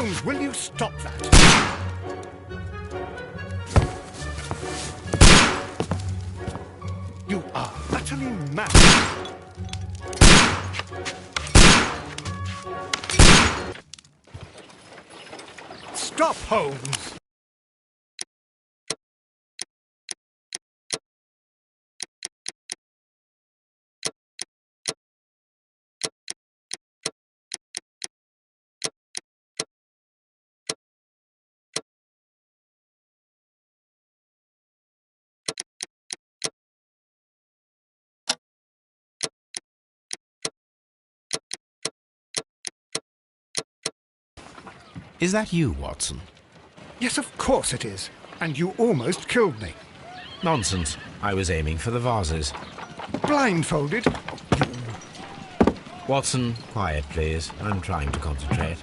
Holmes, will you stop that? You are utterly mad. Stop, Holmes! Is that you, Watson? Yes, of course it is. And you almost killed me. Nonsense. I was aiming for the vases. Blindfolded? Watson, quiet, please. I'm trying to concentrate.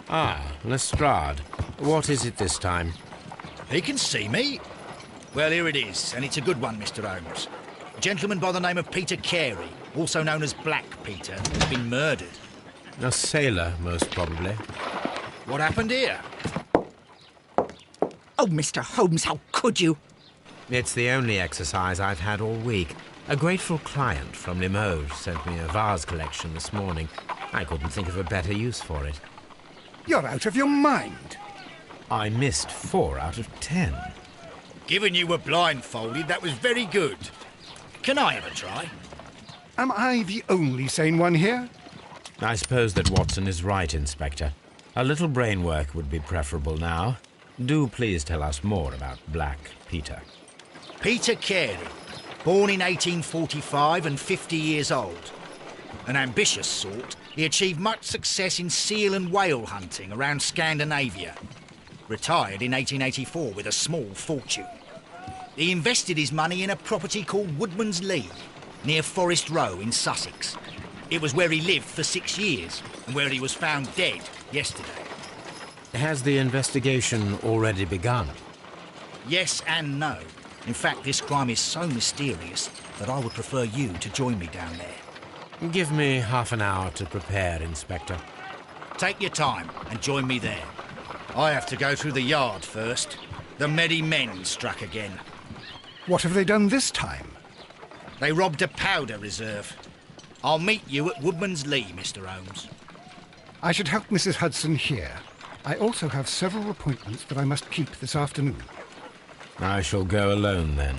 Ah, Lestrade. What is it this time? He can see me. Well, here it is, and it's a good one, Mr. Holmes. A gentleman by the name of Peter Carey, also known as Black Peter, has been murdered. A sailor, most probably. What happened here? Oh, Mr. Holmes, how could you? It's the only exercise I've had all week. A grateful client from Limoges sent me a vase collection this morning. I couldn't think of a better use for it. You're out of your mind. I missed 4 out of 10. Given you were blindfolded, that was very good. Can I have a try? Am I the only sane one here? I suppose that Watson is right, Inspector. A little brain work would be preferable now. Do please tell us more about Black Peter. Peter Carey, born in 1845 and 50 years old. An ambitious sort, he achieved much success in seal and whale hunting around Scandinavia. Retired in 1884 with a small fortune. He invested his money in a property called Woodman's Lee, near Forest Row in Sussex. It was where he lived for 6 years, and where he was found dead yesterday. Has the investigation already begun? Yes and no. In fact, this crime is so mysterious that I would prefer you to join me down there. Give me half an hour to prepare, Inspector. Take your time and join me there. I have to go through the yard first. The merry men struck again. What have they done this time? They robbed a powder reserve. I'll meet you at Woodman's Lee, Mr. Holmes. I should help Mrs. Hudson here. I also have several appointments that I must keep this afternoon. I shall go alone, then.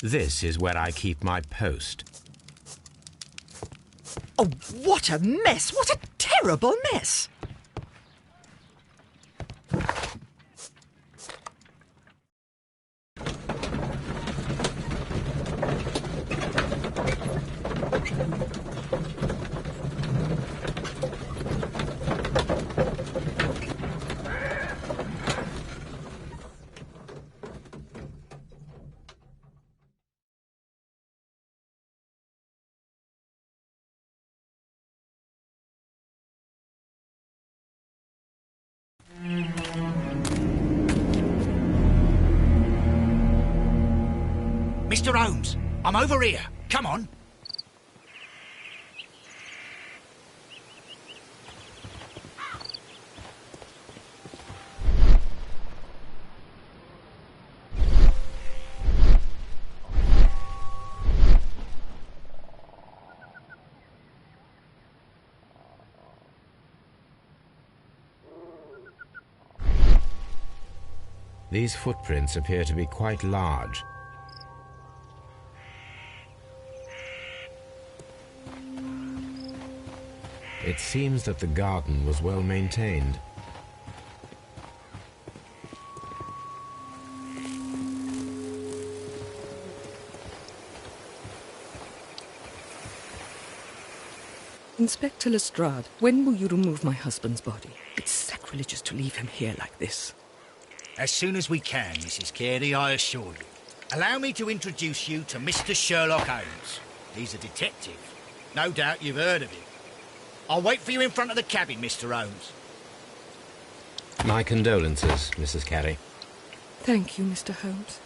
This is where I keep my post. Oh, what a mess! What a terrible mess! Mr. Holmes, I'm over here. Come on. These footprints appear to be quite large. It seems that the garden was well maintained. Inspector Lestrade, when will you remove my husband's body? It's sacrilegious to leave him here like this. As soon as we can, Mrs. Carey, I assure you. Allow me to introduce you to Mr. Sherlock Holmes. He's a detective. No doubt you've heard of him. I'll wait for you in front of the cabin, Mr. Holmes. My condolences, Mrs. Carey. Thank you, Mr. Holmes.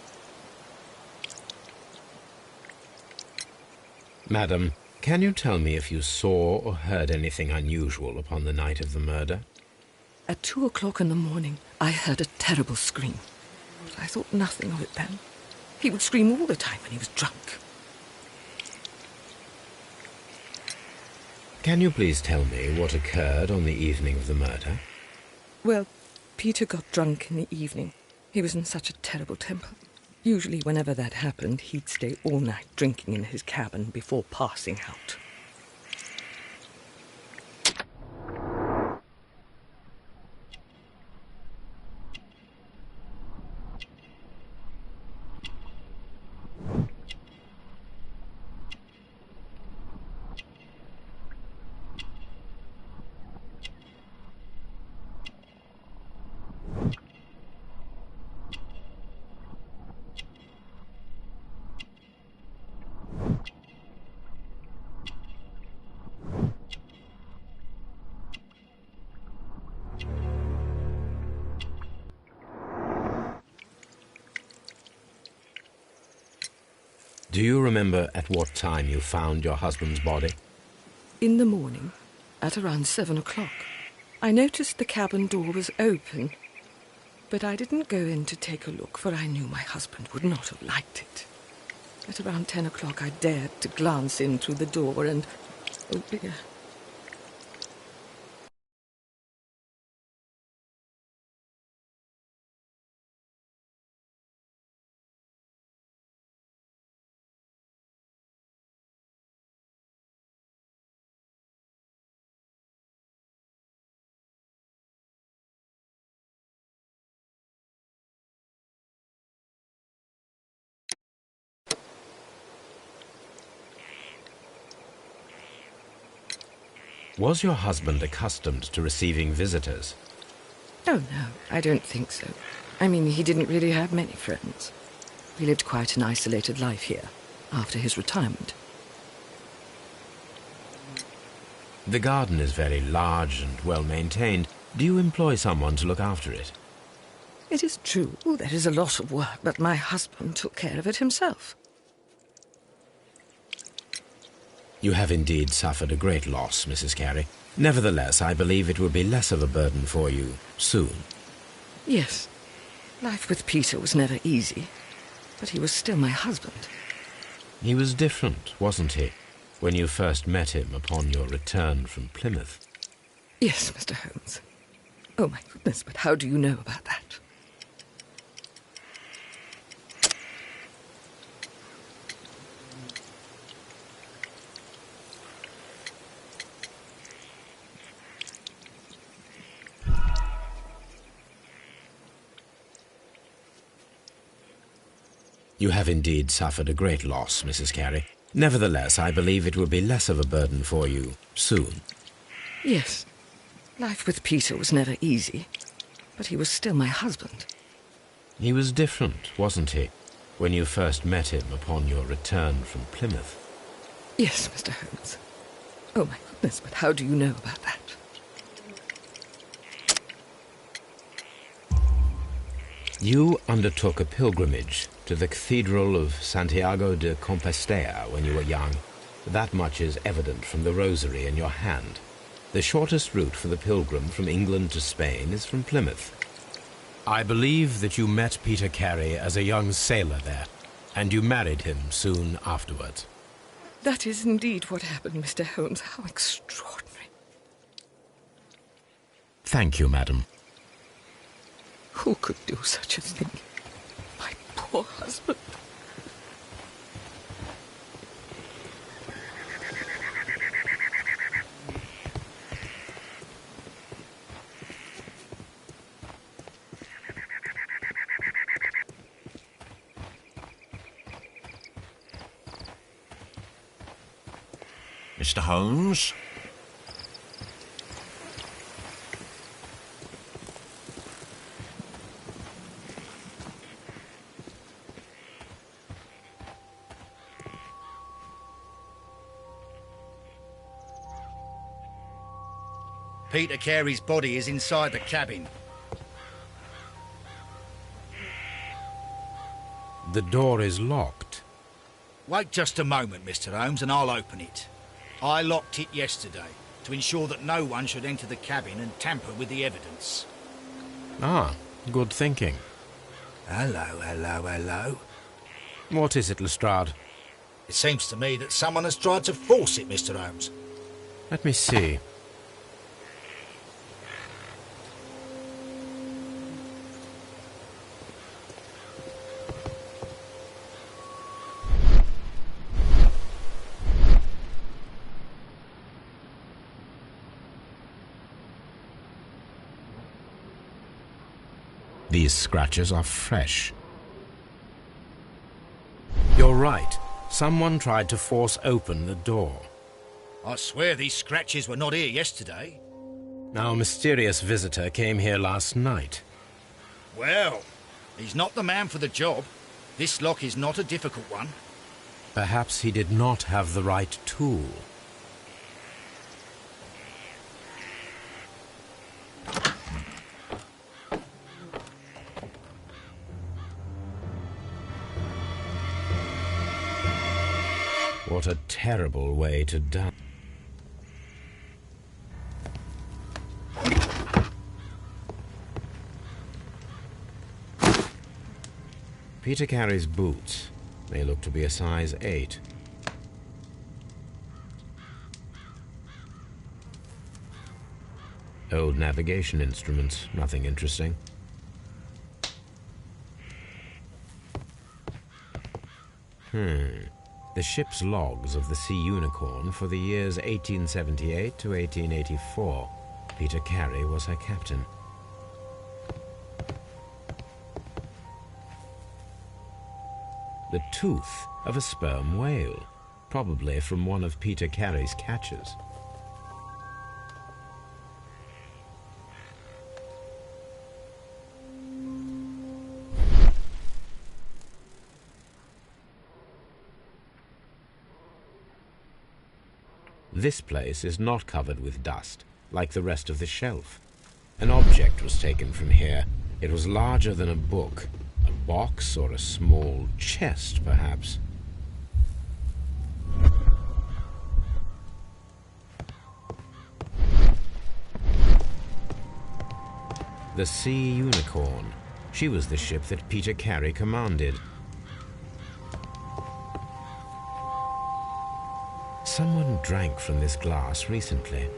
Madam, can you tell me if you saw or heard anything unusual upon the night of the murder? At 2 o'clock in the morning, I heard a terrible scream. But I thought nothing of it then. He would scream all the time when he was drunk. Can you please tell me what occurred on the evening of the murder? Well, Peter got drunk in the evening. He was in such a terrible temper. Usually, whenever that happened, he'd stay all night drinking in his cabin before passing out. Do you remember at what time you found your husband's body? In the morning, at around 7 o'clock, I noticed the cabin door was open, but I didn't go in to take a look, for I knew my husband would not have liked it. At around 10 o'clock, I dared to glance in through the door and... oh dear. Was your husband accustomed to receiving visitors? Oh, no, I don't think so. I mean, he didn't really have many friends. He lived quite an isolated life here, after his retirement. The garden is very large and well maintained. Do you employ someone to look after it? It is true, there is a lot of work, but my husband took care of it himself. You have indeed suffered a great loss, Mrs. Carey. Nevertheless, I believe it will be less of a burden for you soon. Yes. Life with Peter was never easy, but he was still my husband. He was different, wasn't he, when you first met him upon your return from Plymouth? Yes, Mr. Holmes. Oh, my goodness, but how do you know about that? You have indeed suffered a great loss, Mrs. Carey. Nevertheless, I believe it will be less of a burden for you soon. Yes. Life with Peter was never easy, but he was still my husband. He was different, wasn't he, when you first met him upon your return from Plymouth? Yes, Mr. Holmes. Oh, my goodness, but how do you know about that? You undertook a pilgrimage to the Cathedral of Santiago de Compostela when you were young. That much is evident from the rosary in your hand. The shortest route for the pilgrim from England to Spain is from Plymouth. I believe that you met Peter Carey as a young sailor there, and you married him soon afterwards. That is indeed what happened, Mr. Holmes. How extraordinary. Thank you, madam. Who could do such a thing? My poor husband. Mr. Holmes? Peter Carey's body is inside the cabin. The door is locked. Wait just a moment, Mr. Holmes, and I'll open it. I locked it yesterday to ensure that no one should enter the cabin and tamper with the evidence. Ah, good thinking. Hello, hello, hello. What is it, Lestrade? It seems to me that someone has tried to force it, Mr. Holmes. Let me see. These scratches are fresh. You're right. Someone tried to force open the door. I swear these scratches were not here yesterday. Our mysterious visitor came here last night. Well, he's not the man for the job. This lock is not a difficult one. Perhaps he did not have the right tool. What a terrible way to die. Peter Carey's boots. They look to be a size 8. Old navigation instruments, nothing interesting. The ship's logs of the Sea Unicorn for the years 1878 to 1884. Peter Carey was her captain. The tooth of a sperm whale, probably from one of Peter Carey's catches. This place is not covered with dust, like the rest of the shelf. An object was taken from here. It was larger than a book. A box or a small chest, perhaps. The Sea Unicorn. She was the ship that Peter Carey commanded. Someone drank from this glass recently.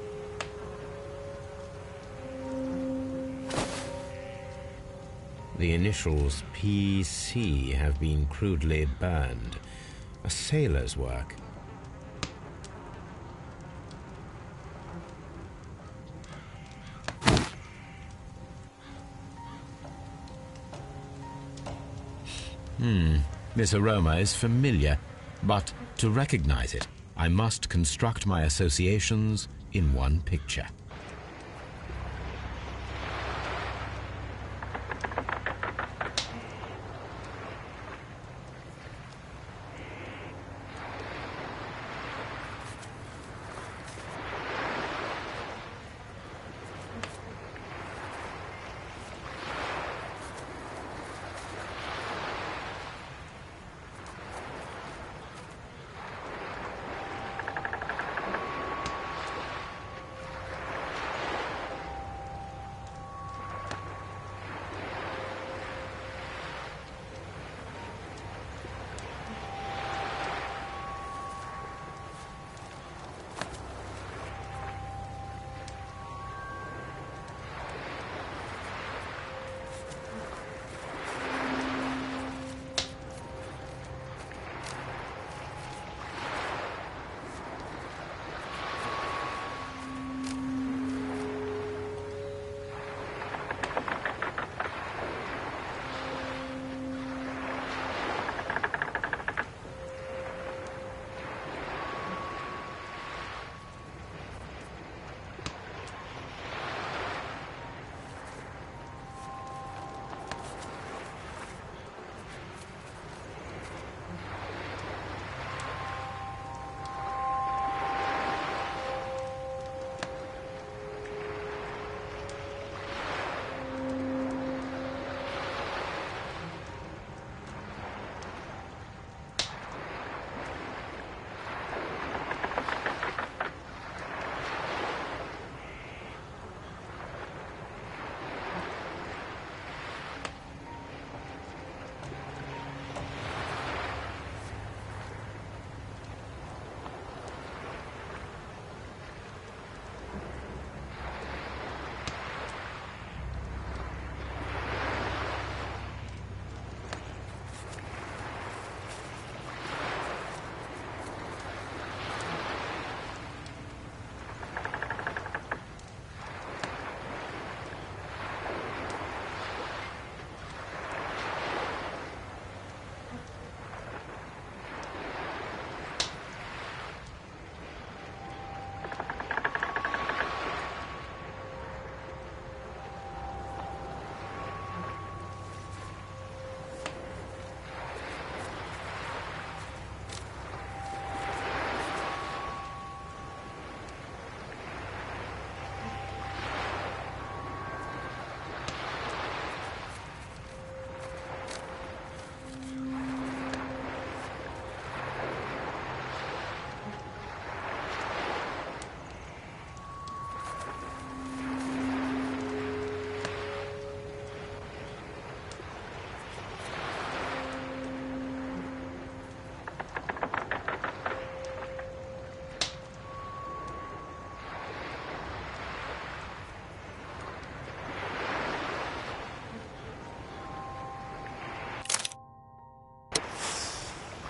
The initials PC have been crudely burned. A sailor's work. This aroma is familiar, but to recognize it, I must construct my associations in one picture.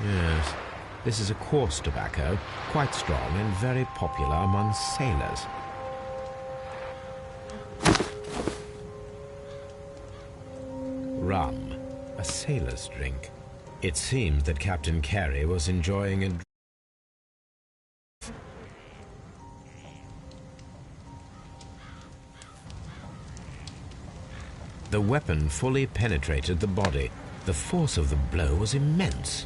Yes, this is a coarse tobacco, quite strong and very popular among sailors. Rum, a sailor's drink. It seems that Captain Carey was enjoying a The weapon fully penetrated the body. The force of the blow was immense.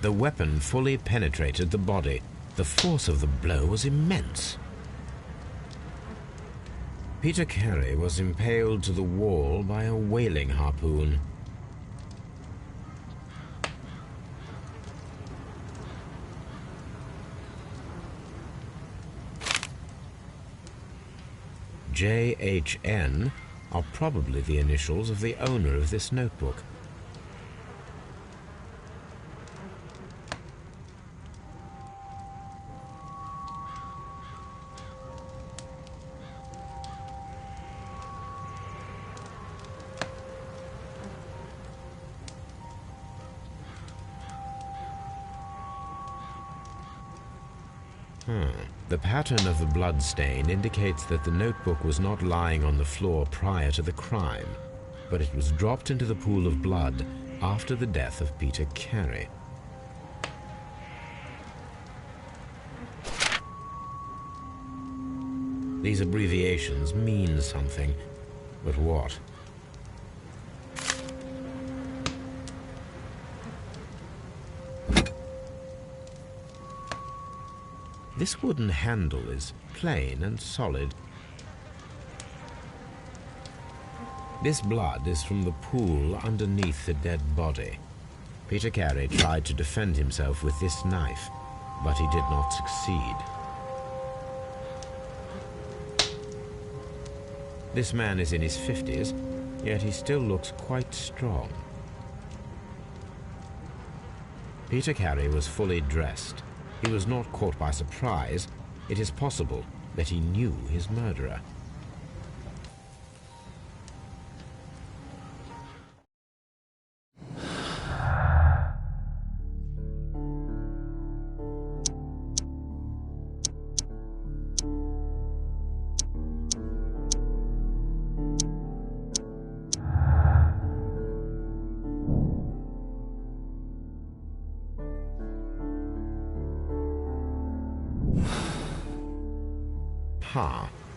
The weapon fully penetrated the body. The force of the blow was immense. Peter Carey was impaled to the wall by a whaling harpoon. JHN are probably the initials of the owner of this notebook. The pattern of the blood stain indicates that the notebook was not lying on the floor prior to the crime. but it was dropped into the pool of blood after the death of Peter Carey. These abbreviations mean something, but what? This wooden handle is plain and solid. This blood is from the pool underneath the dead body. Peter Carey tried to defend himself with this knife, but he did not succeed. This man is in his 50s, yet he still looks quite strong. Peter Carey was fully dressed. He was not caught by surprise. It is possible that he knew his murderer.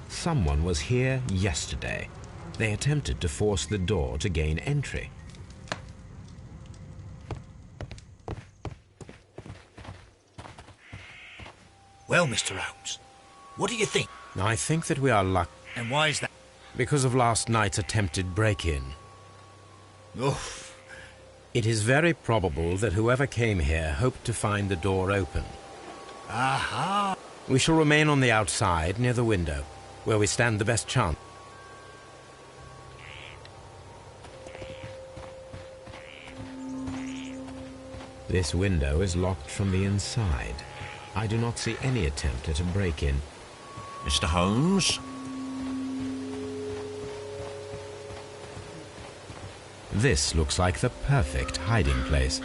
Someone was here yesterday. They attempted to force the door to gain entry. Well, Mr. Holmes, what do you think? I think that we are lucky. And why is that? Because of last night's attempted break-in. Oof. It is very probable that whoever came here hoped to find the door open. Aha! We shall remain on the outside, near the window, where we stand the best chance. This window is locked from the inside. I do not see any attempt at a break-in. Mr. Holmes? This looks like the perfect hiding place.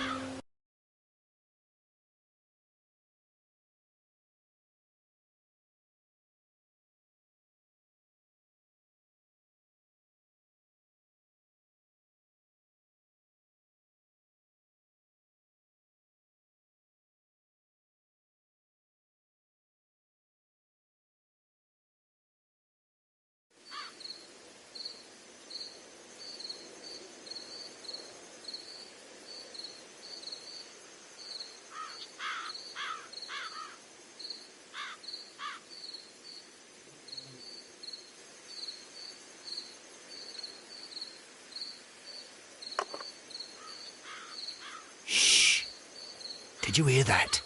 Did you hear that?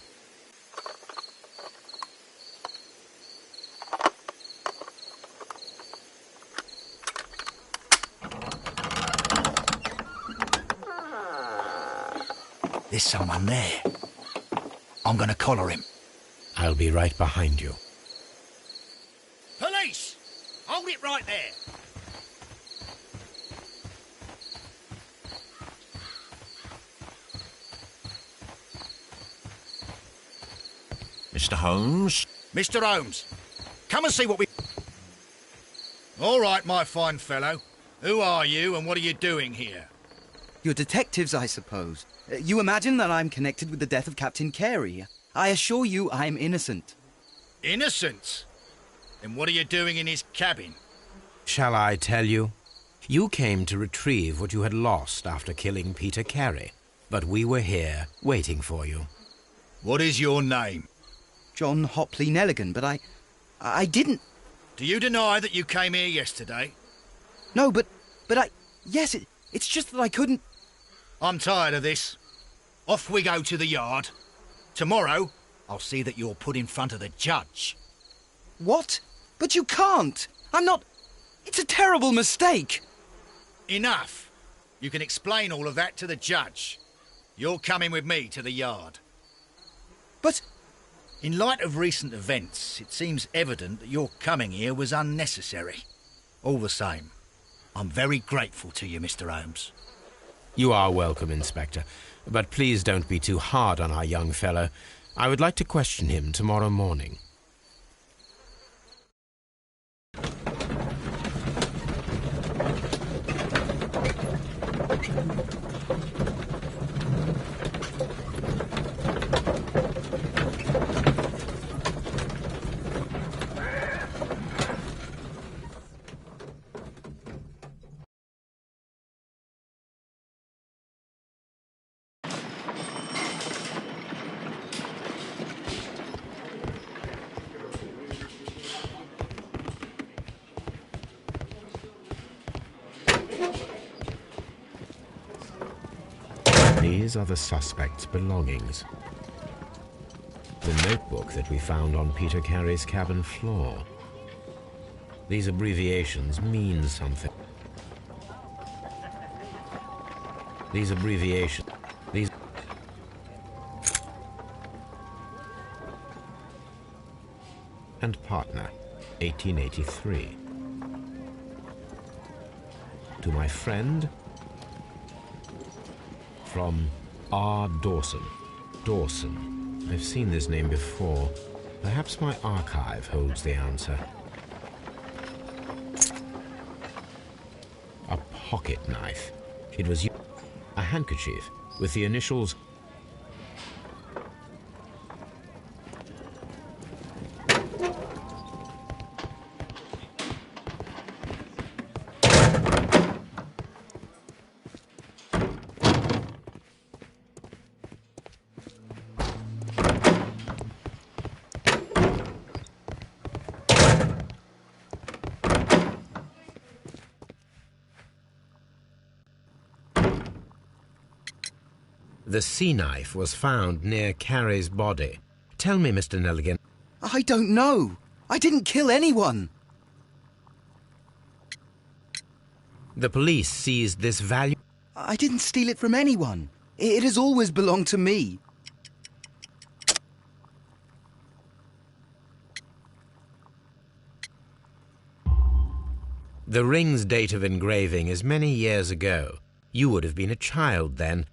There's someone there. I'm gonna collar him. I'll be right behind you. Police! Hold it right there. Mr. Holmes? Mr. Holmes, come and see what we... All right, my fine fellow. Who are you and what are you doing here? You're detectives, I suppose. You imagine that I'm connected with the death of Captain Carey. I assure you I'm innocent. Innocent? Then what are you doing in his cabin? Shall I tell you? You came to retrieve what you had lost after killing Peter Carey, but we were here waiting for you. What is your name? John Hopley Nelligan, but I didn't... Do you deny that you came here yesterday? No, but yes, it's just that I couldn't... I'm tired of this. Off we go to the yard. Tomorrow, I'll see that you're put in front of the judge. What? But you can't! I'm not... It's a terrible mistake! Enough. You can explain all of that to the judge. You're coming with me to the yard. But... In light of recent events, it seems evident that your coming here was unnecessary. All the same, I'm very grateful to you, Mr. Holmes. You are welcome, Inspector, but please don't be too hard on our young fellow. I would like to question him tomorrow morning. These are the suspect's belongings. The notebook that we found on Peter Carey's cabin floor. These abbreviations mean something. These abbreviations... These... And partner, 1883. To my friend... From R. Dawson. Dawson. I've seen this name before. Perhaps my archive holds the answer. A pocket knife. It was a handkerchief with the initials. The sea knife was found near Carey's body. Tell me, Mr. Nelligan. I don't know. I didn't kill anyone. The police seized this value. I didn't steal it from anyone. It has always belonged to me. The ring's date of engraving is many years ago. You would have been a child then.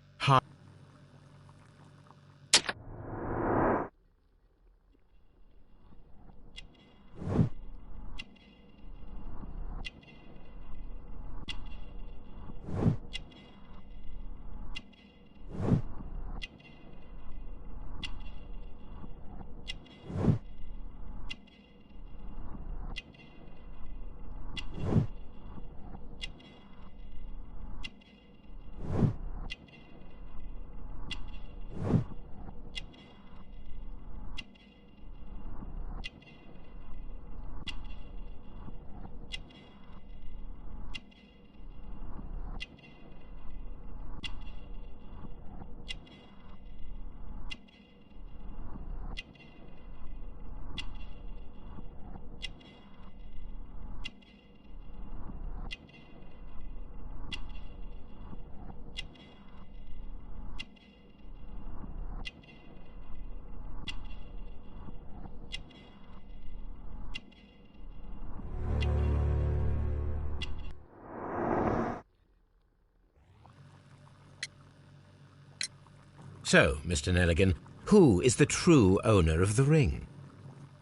So, Mr. Nelligan, who is the true owner of the ring?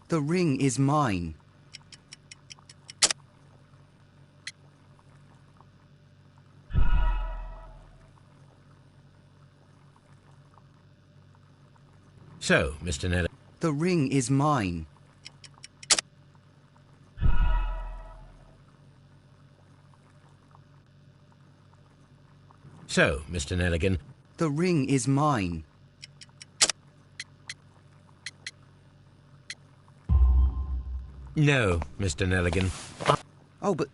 The ring is mine. So, Mr. Nelligan... The ring is mine. So, Mr. Nelligan... The ring is mine. No, Mr. Nelligan. Oh, but...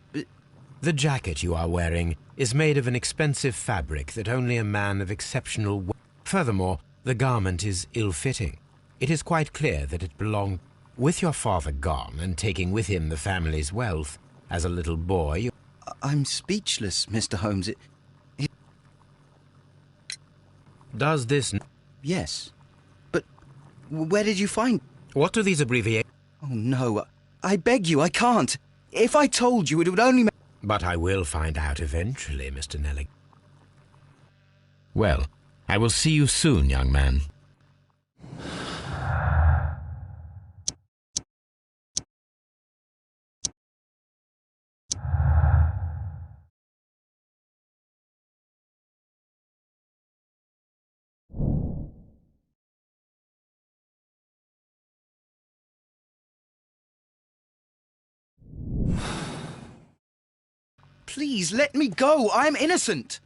The jacket you are wearing is made of an expensive fabric that only a man of exceptional... Furthermore, the garment is ill-fitting. It is quite clear that it belonged... With your father gone and taking with him the family's wealth, as a little boy... You... I'm speechless, Mr. Holmes. Does this... Yes. But where did you find... What do these abbreviations... Oh, no. I beg you, I can't. If I told you, it would only... But I will find out eventually, Mr. Nelligan. Well, I will see you soon, young man. Please, let me go. I'm innocent.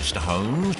Mr. Holmes?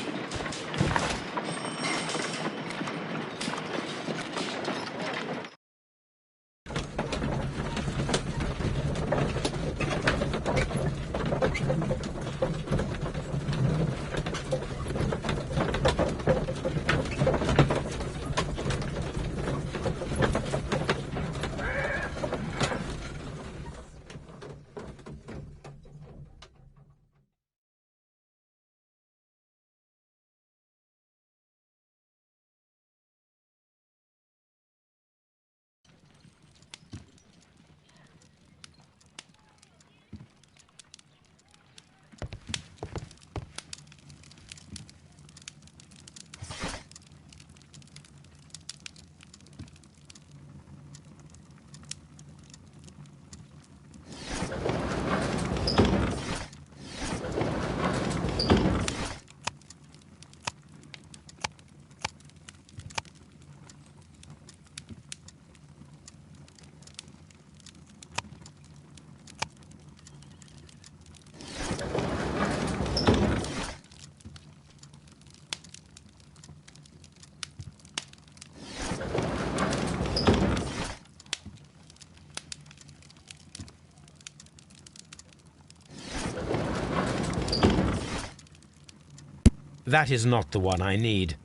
That is not the one I need.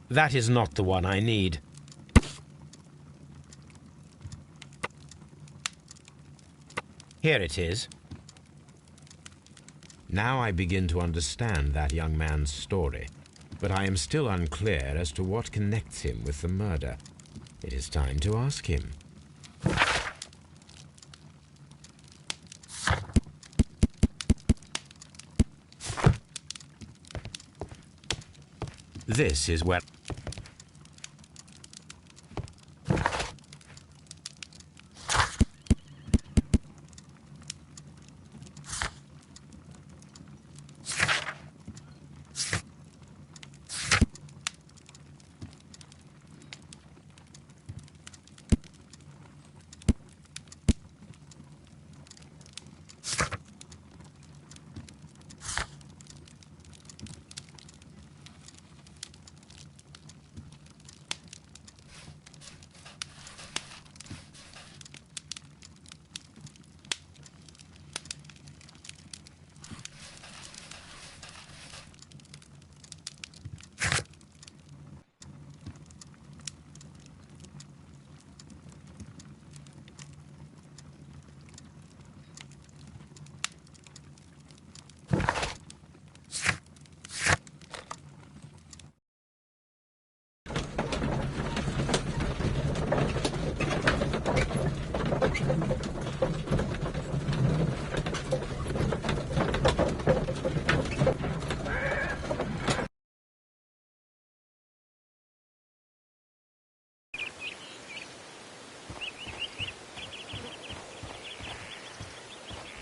That is not the one I need. Here it is. Now I begin to understand that young man's story, but I am still unclear as to what connects him with the murder. It is time to ask him. This is where...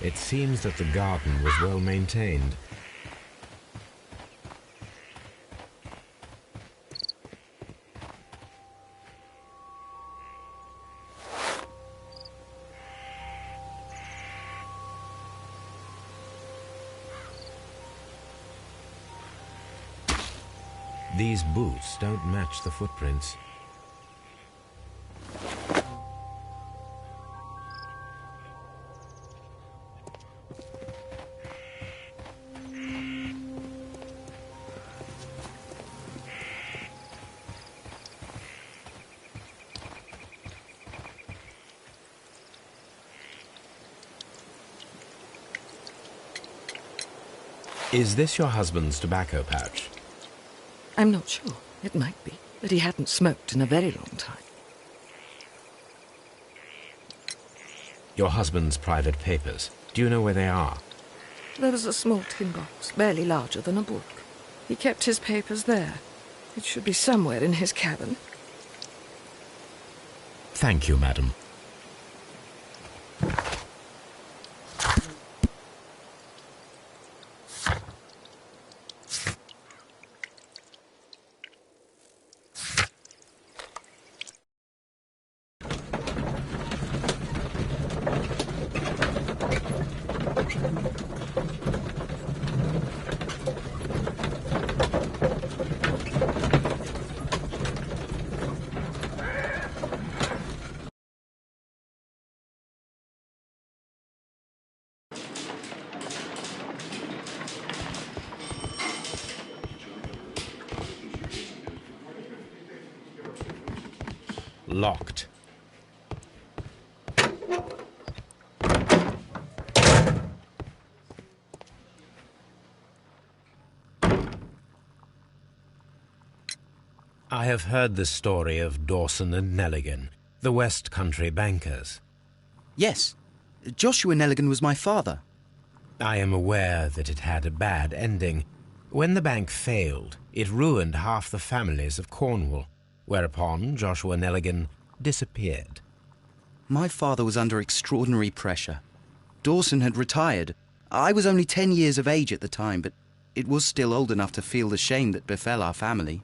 It seems that the garden was well maintained. These boots don't match the footprints. Is this your husband's tobacco pouch? I'm not sure. It might be, but he hadn't smoked in a very long time. Your husband's private papers. Do you know where they are? There was a small tin box, barely larger than a book. He kept his papers there. It should be somewhere in his cabin. Thank you, madam. Locked. I have heard the story of Dawson and Nelligan, the West Country bankers. Yes, Joshua Nelligan was my father. I am aware that it had a bad ending. When the bank failed, it ruined half the families of Cornwall, whereupon Joshua Nelligan disappeared. My father was under extraordinary pressure. Dawson had retired. I was only 10 years of age at the time, but it was still old enough to feel the shame that befell our family.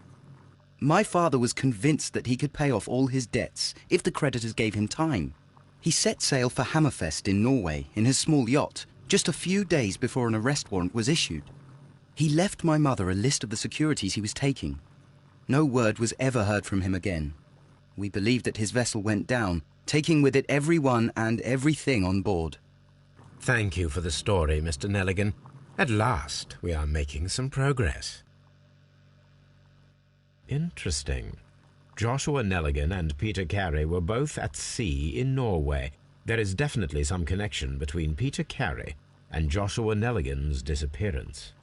My father was convinced that he could pay off all his debts if the creditors gave him time. He set sail for Hammerfest in Norway in his small yacht, just a few days before an arrest warrant was issued. He left my mother a list of the securities he was taking. No word was ever heard from him again. We believe that his vessel went down, taking with it everyone and everything on board. Thank you for the story, Mr. Nelligan. At last, we are making some progress. Interesting. Joshua Nelligan and Peter Carey were both at sea in Norway. There is definitely some connection between Peter Carey and Joshua Nelligan's disappearance.